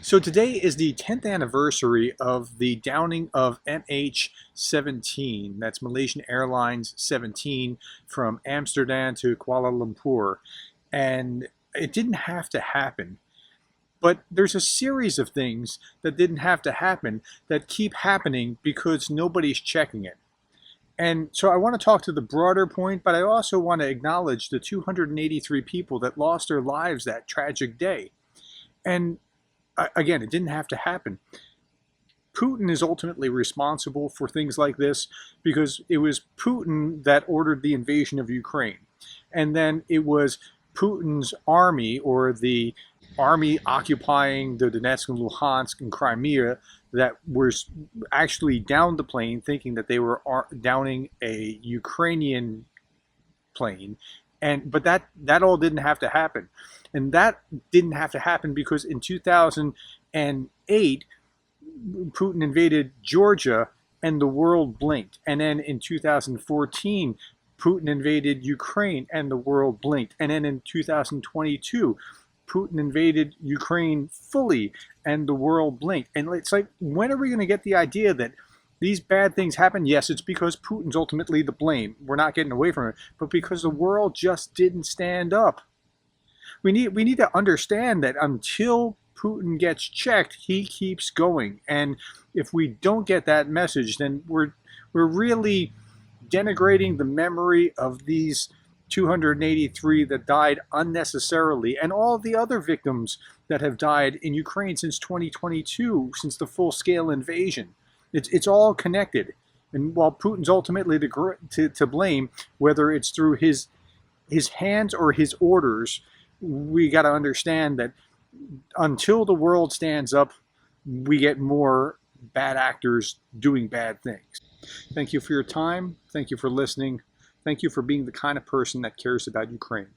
So today is the 10th anniversary of the downing of MH17, that's Malaysian Airlines 17 from Amsterdam to Kuala Lumpur. And it didn't have to happen. But there's a series of things that didn't have to happen that keep happening because nobody's checking it. And so I want to talk to the broader point, but I also want to acknowledge the 283 people that lost their lives that tragic day. And again, it didn't have to happen. Putin is ultimately responsible for things like this because it was Putin that ordered the invasion of Ukraine. And then it was Putin's army, or the army occupying the Donetsk and Luhansk and Crimea, that was actually downed the plane thinking that they were downing a Ukrainian plane. But that all didn't have to happen. And that didn't have to happen because in 2008, Putin invaded Georgia and the world blinked. And then in 2014, Putin invaded Ukraine and the world blinked. And then in 2022, Putin invaded Ukraine fully and the world blinked. And it's like, when are we going to get the idea that these bad things happen? Yes, it's because Putin's ultimately the blame. We're not getting away from it. But because the world just didn't stand up. We need to understand that until Putin gets checked, he keeps going. And if we don't get that message, then we're really denigrating the memory of these 283 that died unnecessarily, and all the other victims that have died in Ukraine since 2022, since the full-scale invasion. It's all connected. And while Putin's ultimately to blame, whether it's through his hands or his orders, we got to understand that until the world stands up, we get more bad actors doing bad things. Thank you for your time. Thank you for listening. Thank you for being the kind of person that cares about Ukraine.